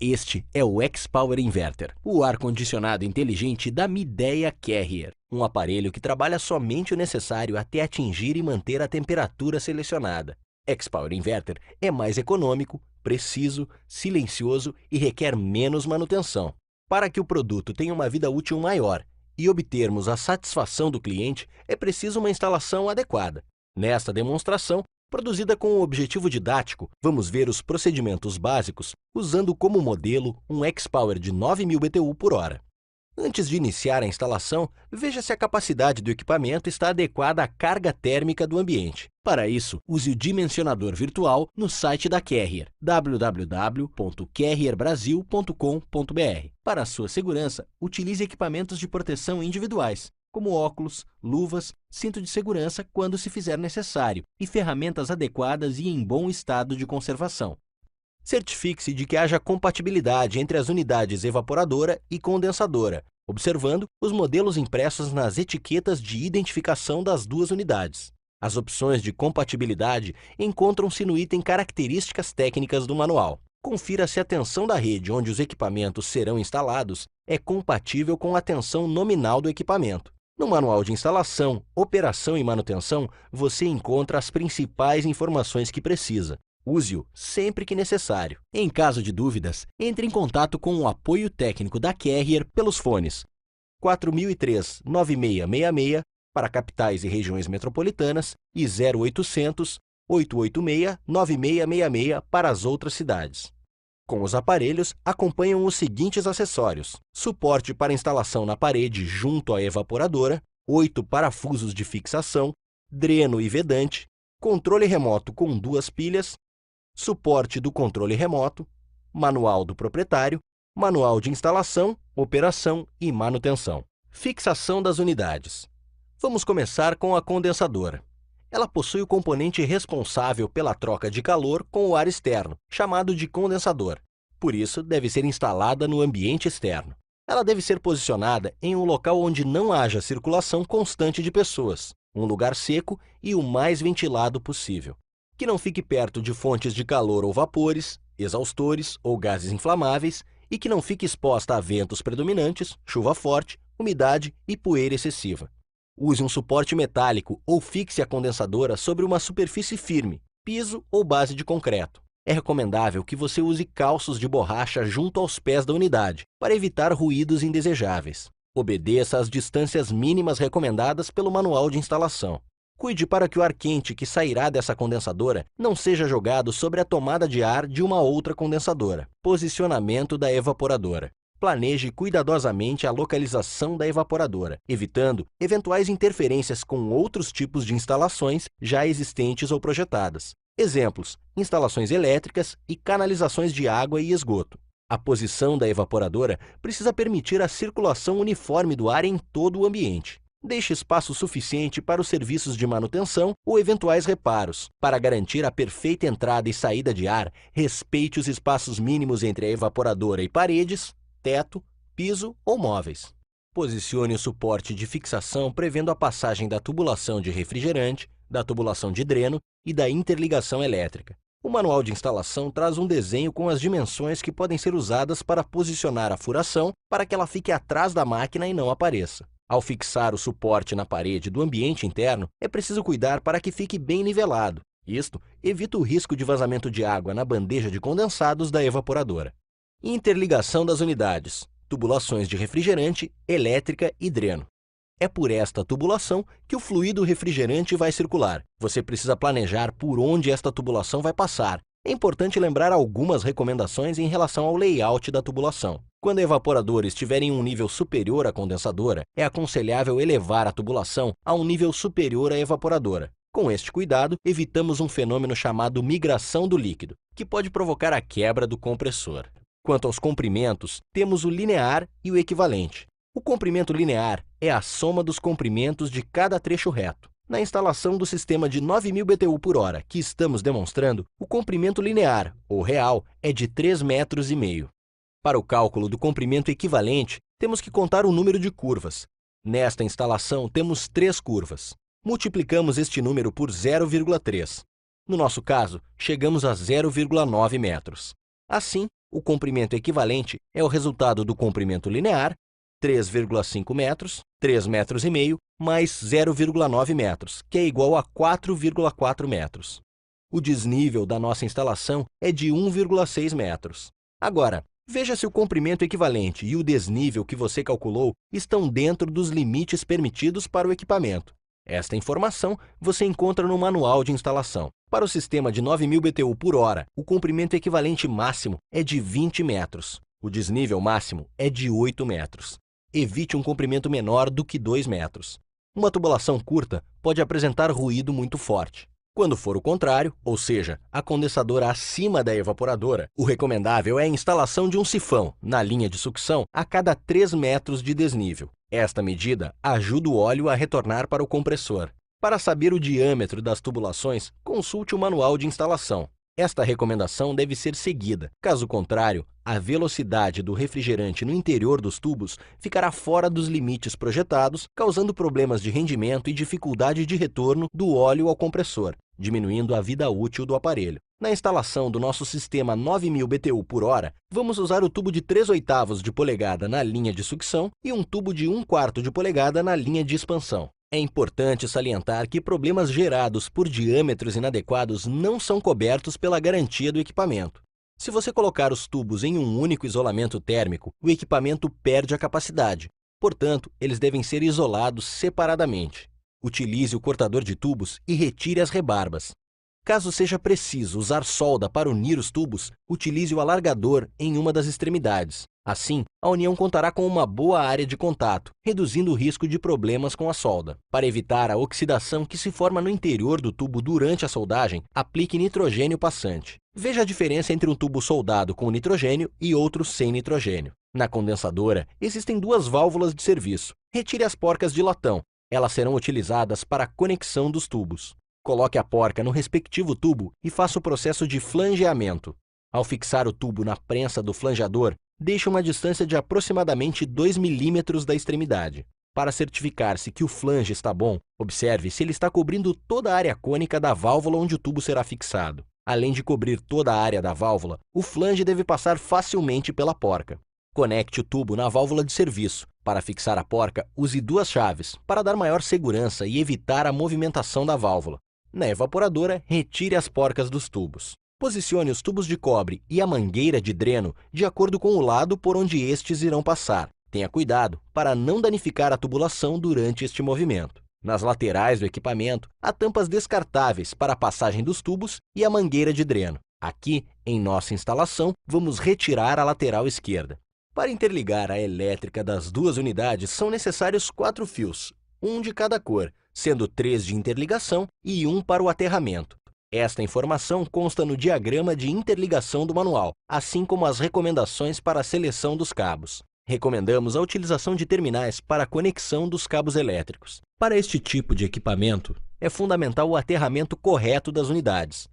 Este é o X-Power Inverter, o ar-condicionado inteligente da Midea Carrier, um aparelho que trabalha somente o necessário até atingir e manter a temperatura selecionada. X-Power Inverter é mais econômico, preciso, silencioso e requer menos manutenção. Para que o produto tenha uma vida útil maior e obtermos a satisfação do cliente, é preciso uma instalação adequada. Nesta demonstração, produzida com um objetivo didático, vamos ver os procedimentos básicos usando como modelo um X-Power de 9.000 BTU por hora. Antes de iniciar a instalação, veja se a capacidade do equipamento está adequada à carga térmica do ambiente. Para isso, use o dimensionador virtual no site da Carrier, www.carrierbrasil.com.br. Para sua segurança, utilize equipamentos de proteção individuais, como óculos, luvas, cinto de segurança quando se fizer necessário e ferramentas adequadas e em bom estado de conservação. Certifique-se de que haja compatibilidade entre as unidades evaporadora e condensadora, observando os modelos impressos nas etiquetas de identificação das duas unidades. As opções de compatibilidade encontram-se no item Características Técnicas do manual. Confira se a tensão da rede onde os equipamentos serão instalados é compatível com a tensão nominal do equipamento. No manual de instalação, operação e manutenção, você encontra as principais informações que precisa. Use-o sempre que necessário. Em caso de dúvidas, entre em contato com o apoio técnico da Carrier pelos fones 4003-9666 para capitais e regiões metropolitanas e 0800-886-9666 para as outras cidades. Com os aparelhos, acompanham os seguintes acessórios: suporte para instalação na parede junto à evaporadora, 8 parafusos de fixação, dreno e vedante, controle remoto com 2 pilhas, suporte do controle remoto, manual do proprietário, manual de instalação, operação e manutenção. Fixação das unidades. Vamos começar com a condensadora. Ela possui o componente responsável pela troca de calor com o ar externo, chamado de condensador. Por isso, deve ser instalada no ambiente externo. Ela deve ser posicionada em um local onde não haja circulação constante de pessoas, um lugar seco e o mais ventilado possível. Que não fique perto de fontes de calor ou vapores, exaustores ou gases inflamáveis e que não fique exposta a ventos predominantes, chuva forte, umidade e poeira excessiva. Use um suporte metálico ou fixe a condensadora sobre uma superfície firme, piso ou base de concreto. É recomendável que você use calços de borracha junto aos pés da unidade, para evitar ruídos indesejáveis. Obedeça às distâncias mínimas recomendadas pelo manual de instalação. Cuide para que o ar quente que sairá dessa condensadora não seja jogado sobre a tomada de ar de uma outra condensadora. Posicionamento da evaporadora. Planeje cuidadosamente a localização da evaporadora, evitando eventuais interferências com outros tipos de instalações já existentes ou projetadas. Exemplos: instalações elétricas e canalizações de água e esgoto. A posição da evaporadora precisa permitir a circulação uniforme do ar em todo o ambiente. Deixe espaço suficiente para os serviços de manutenção ou eventuais reparos. Para garantir a perfeita entrada e saída de ar, respeite os espaços mínimos entre a evaporadora e paredes, teto, piso ou móveis. Posicione o suporte de fixação prevendo a passagem da tubulação de refrigerante, da tubulação de dreno e da interligação elétrica. O manual de instalação traz um desenho com as dimensões que podem ser usadas para posicionar a furação para que ela fique atrás da máquina e não apareça. Ao fixar o suporte na parede do ambiente interno, é preciso cuidar para que fique bem nivelado. Isto evita o risco de vazamento de água na bandeja de condensados da evaporadora. Interligação das unidades, tubulações de refrigerante, elétrica e dreno. É por esta tubulação que o fluido refrigerante vai circular. Você precisa planejar por onde esta tubulação vai passar. É importante lembrar algumas recomendações em relação ao layout da tubulação. Quando a evaporadora estiver em um nível superior à condensadora, é aconselhável elevar a tubulação a um nível superior à evaporadora. Com este cuidado, evitamos um fenômeno chamado migração do líquido, que pode provocar a quebra do compressor. Quanto aos comprimentos, temos o linear e o equivalente. O comprimento linear é a soma dos comprimentos de cada trecho reto. Na instalação do sistema de 9.000 BTU por hora que estamos demonstrando, o comprimento linear, ou real, é de 3,5 metros. Para o cálculo do comprimento equivalente, temos que contar o número de curvas. Nesta instalação, temos 3 curvas. Multiplicamos este número por 0,3. No nosso caso, chegamos a 0,9 metros. Assim, o comprimento equivalente é o resultado do comprimento linear, 3,5 metros, 3,5 metros, mais 0,9 metros, que é igual a 4,4 metros. O desnível da nossa instalação é de 1,6 metros. Agora, veja se o comprimento equivalente e o desnível que você calculou estão dentro dos limites permitidos para o equipamento. Esta informação você encontra no manual de instalação. Para o sistema de 9.000 BTU por hora, o comprimento equivalente máximo é de 20 metros. O desnível máximo é de 8 metros. Evite um comprimento menor do que 2 metros. Uma tubulação curta pode apresentar ruído muito forte. Quando for o contrário, ou seja, a condensadora acima da evaporadora, o recomendável é a instalação de um sifão na linha de sucção a cada 3 metros de desnível. Esta medida ajuda o óleo a retornar para o compressor. Para saber o diâmetro das tubulações, consulte o manual de instalação. Esta recomendação deve ser seguida. Caso contrário, a velocidade do refrigerante no interior dos tubos ficará fora dos limites projetados, causando problemas de rendimento e dificuldade de retorno do óleo ao compressor, diminuindo a vida útil do aparelho. Na instalação do nosso sistema 9.000 BTU por hora, vamos usar o tubo de 3/8 de polegada na linha de sucção e um tubo de 1/4 de polegada na linha de expansão. É importante salientar que problemas gerados por diâmetros inadequados não são cobertos pela garantia do equipamento. Se você colocar os tubos em um único isolamento térmico, o equipamento perde a capacidade. Portanto, eles devem ser isolados separadamente. Utilize o cortador de tubos e retire as rebarbas. Caso seja preciso usar solda para unir os tubos, utilize o alargador em uma das extremidades. Assim, a união contará com uma boa área de contato, reduzindo o risco de problemas com a solda. Para evitar a oxidação que se forma no interior do tubo durante a soldagem, aplique nitrogênio passante. Veja a diferença entre um tubo soldado com nitrogênio e outro sem nitrogênio. Na condensadora, existem duas válvulas de serviço. Retire as porcas de latão. Elas serão utilizadas para a conexão dos tubos. Coloque a porca no respectivo tubo e faça o processo de flangeamento. Ao fixar o tubo na prensa do flangeador, deixe uma distância de aproximadamente 2 milímetros da extremidade. Para certificar-se que o flange está bom, observe se ele está cobrindo toda a área cônica da válvula onde o tubo será fixado. Além de cobrir toda a área da válvula, o flange deve passar facilmente pela porca. Conecte o tubo na válvula de serviço. Para fixar a porca, use duas chaves, para dar maior segurança e evitar a movimentação da válvula. Na evaporadora, retire as porcas dos tubos. Posicione os tubos de cobre e a mangueira de dreno de acordo com o lado por onde estes irão passar. Tenha cuidado para não danificar a tubulação durante este movimento. Nas laterais do equipamento, há tampas descartáveis para a passagem dos tubos e a mangueira de dreno. Aqui, em nossa instalação, vamos retirar a lateral esquerda. Para interligar a elétrica das duas unidades, são necessários 4 fios, um de cada cor, sendo 3 de interligação e 1 para o aterramento. Esta informação consta no diagrama de interligação do manual, assim como as recomendações para a seleção dos cabos. Recomendamos a utilização de terminais para a conexão dos cabos elétricos. Para este tipo de equipamento, é fundamental o aterramento correto das unidades.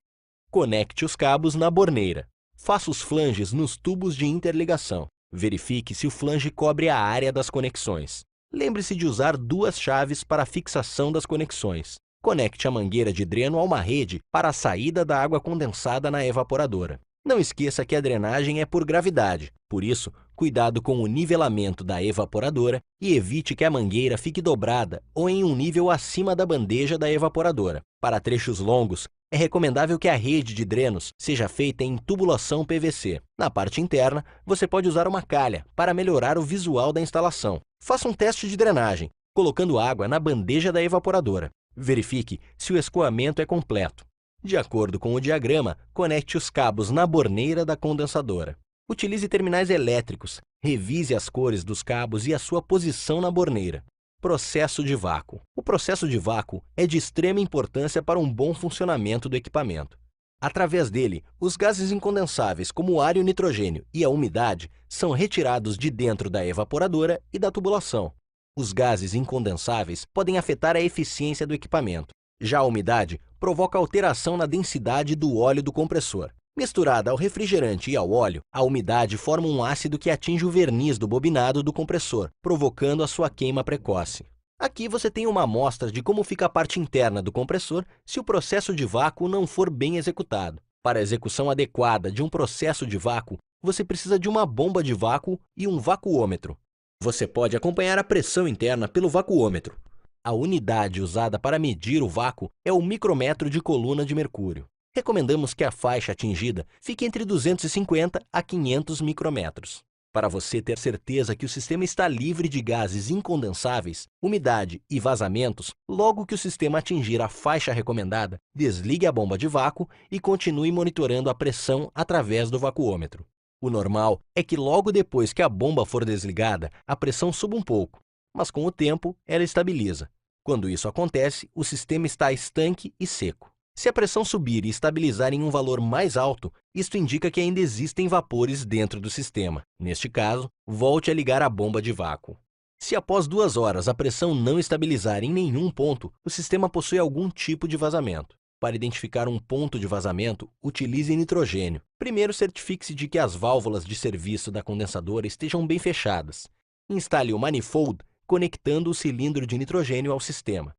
Conecte os cabos na borneira. Faça os flanges nos tubos de interligação. Verifique se o flange cobre a área das conexões. Lembre-se de usar duas chaves para a fixação das conexões. Conecte a mangueira de dreno a uma rede para a saída da água condensada na evaporadora. Não esqueça que a drenagem é por gravidade, por isso, cuidado com o nivelamento da evaporadora e evite que a mangueira fique dobrada ou em um nível acima da bandeja da evaporadora. Para trechos longos, é recomendável que a rede de drenos seja feita em tubulação PVC. Na parte interna, você pode usar uma calha para melhorar o visual da instalação. Faça um teste de drenagem, colocando água na bandeja da evaporadora. Verifique se o escoamento é completo. De acordo com o diagrama, conecte os cabos na borneira da condensadora. Utilize terminais elétricos. Revise as cores dos cabos e a sua posição na borneira. Processo de vácuo. O processo de vácuo é de extrema importância para um bom funcionamento do equipamento. Através dele, os gases incondensáveis, como o ar e o nitrogênio e a umidade, são retirados de dentro da evaporadora e da tubulação. Os gases incondensáveis podem afetar a eficiência do equipamento. Já a umidade provoca alteração na densidade do óleo do compressor. Misturada ao refrigerante e ao óleo, a umidade forma um ácido que atinge o verniz do bobinado do compressor, provocando a sua queima precoce. Aqui você tem uma amostra de como fica a parte interna do compressor se o processo de vácuo não for bem executado. Para a execução adequada de um processo de vácuo, você precisa de uma bomba de vácuo e um vacuômetro. Você pode acompanhar a pressão interna pelo vacuômetro. A unidade usada para medir o vácuo é o micrômetro de coluna de mercúrio. Recomendamos que a faixa atingida fique entre 250 a 500 micrômetros. Para você ter certeza que o sistema está livre de gases incondensáveis, umidade e vazamentos, logo que o sistema atingir a faixa recomendada, desligue a bomba de vácuo e continue monitorando a pressão através do vacuômetro. O normal é que logo depois que a bomba for desligada, a pressão suba um pouco, mas com o tempo ela estabiliza. Quando isso acontece, o sistema está estanque e seco. Se a pressão subir e estabilizar em um valor mais alto, isto indica que ainda existem vapores dentro do sistema. Neste caso, volte a ligar a bomba de vácuo. Se após 2 horas a pressão não estabilizar em nenhum ponto, o sistema possui algum tipo de vazamento. Para identificar um ponto de vazamento, utilize nitrogênio. Primeiro, certifique-se de que as válvulas de serviço da condensadora estejam bem fechadas. Instale o manifold conectando o cilindro de nitrogênio ao sistema.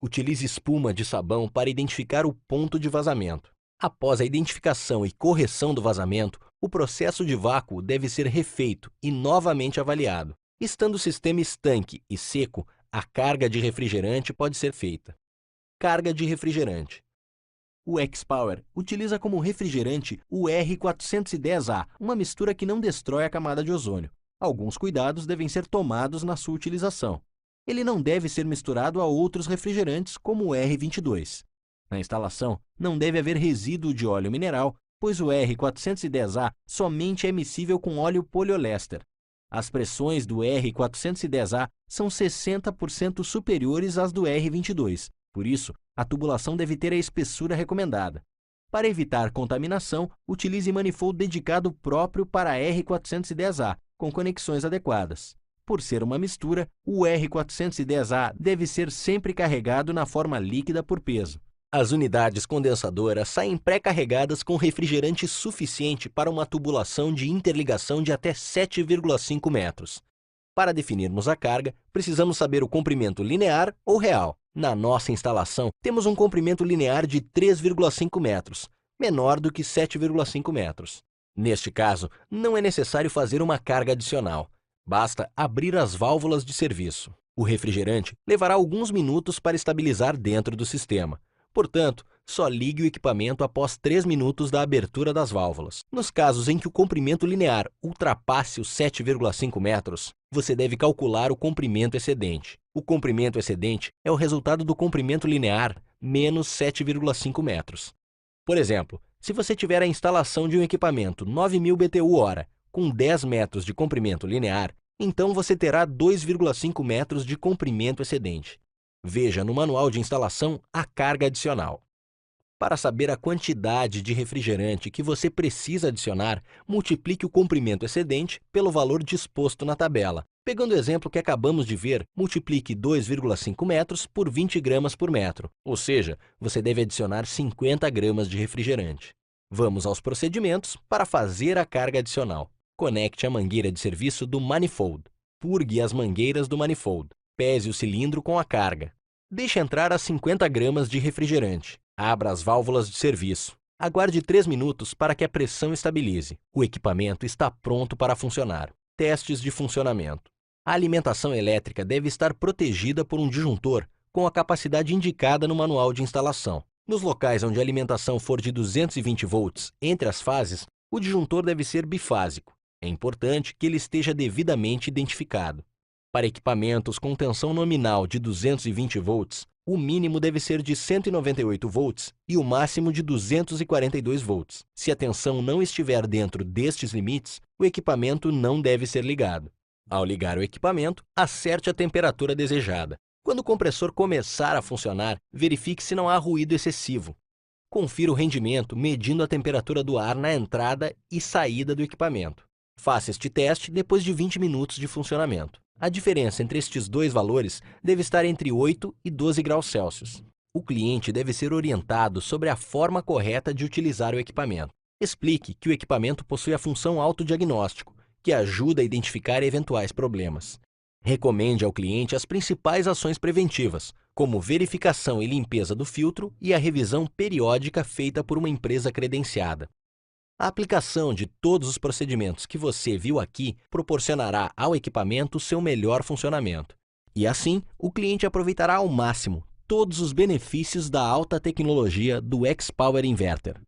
Utilize espuma de sabão para identificar o ponto de vazamento. Após a identificação e correção do vazamento, o processo de vácuo deve ser refeito e novamente avaliado. Estando o sistema estanque e seco, a carga de refrigerante pode ser feita. Carga de refrigerante. O X-Power utiliza como refrigerante o R410A, uma mistura que não destrói a camada de ozônio. Alguns cuidados devem ser tomados na sua utilização. Ele não deve ser misturado a outros refrigerantes como o R22. Na instalação, não deve haver resíduo de óleo mineral, pois o R410A somente é miscível com óleo poliéster. As pressões do R410A são 60% superiores às do R22, por isso, a tubulação deve ter a espessura recomendada. Para evitar contaminação, utilize manifold dedicado próprio para R410A, com conexões adequadas. Por ser uma mistura, o R410A deve ser sempre carregado na forma líquida por peso. As unidades condensadoras saem pré-carregadas com refrigerante suficiente para uma tubulação de interligação de até 7,5 metros. Para definirmos a carga, precisamos saber o comprimento linear ou real. Na nossa instalação, temos um comprimento linear de 3,5 metros, menor do que 7,5 metros. Neste caso, não é necessário fazer uma carga adicional. Basta abrir as válvulas de serviço. O refrigerante levará alguns minutos para estabilizar dentro do sistema. Portanto, só ligue o equipamento após 3 minutos da abertura das válvulas. Nos casos em que o comprimento linear ultrapasse os 7,5 metros, você deve calcular o comprimento excedente. O comprimento excedente é o resultado do comprimento linear menos 7,5 metros. Por exemplo, se você tiver a instalação de um equipamento 9.000 BTU/hora com 10 metros de comprimento linear, então você terá 2,5 metros de comprimento excedente. Veja no manual de instalação a carga adicional. Para saber a quantidade de refrigerante que você precisa adicionar, multiplique o comprimento excedente pelo valor disposto na tabela. Pegando o exemplo que acabamos de ver, multiplique 2,5 metros por 20 gramas por metro, ou seja, você deve adicionar 50 gramas de refrigerante. Vamos aos procedimentos para fazer a carga adicional. Conecte a mangueira de serviço do manifold. Purgue as mangueiras do manifold. Pese o cilindro com a carga. Deixe entrar as 50 gramas de refrigerante. Abra as válvulas de serviço. Aguarde 3 minutos para que a pressão estabilize. O equipamento está pronto para funcionar. Testes de funcionamento. A alimentação elétrica deve estar protegida por um disjuntor com a capacidade indicada no manual de instalação. Nos locais onde a alimentação for de 220 volts entre as fases, o disjuntor deve ser bifásico. É importante que ele esteja devidamente identificado. Para equipamentos com tensão nominal de 220 volts, o mínimo deve ser de 198 volts e o máximo de 242 volts. Se a tensão não estiver dentro destes limites, o equipamento não deve ser ligado. Ao ligar o equipamento, acerte a temperatura desejada. Quando o compressor começar a funcionar, verifique se não há ruído excessivo. Confira o rendimento medindo a temperatura do ar na entrada e saída do equipamento. Faça este teste depois de 20 minutos de funcionamento. A diferença entre estes dois valores deve estar entre 8 e 12 graus Celsius. O cliente deve ser orientado sobre a forma correta de utilizar o equipamento. Explique que o equipamento possui a função autodiagnóstico, que ajuda a identificar eventuais problemas. Recomende ao cliente as principais ações preventivas, como verificação e limpeza do filtro e a revisão periódica feita por uma empresa credenciada. A aplicação de todos os procedimentos que você viu aqui proporcionará ao equipamento seu melhor funcionamento. E assim, o cliente aproveitará ao máximo todos os benefícios da alta tecnologia do X-Power Inverter.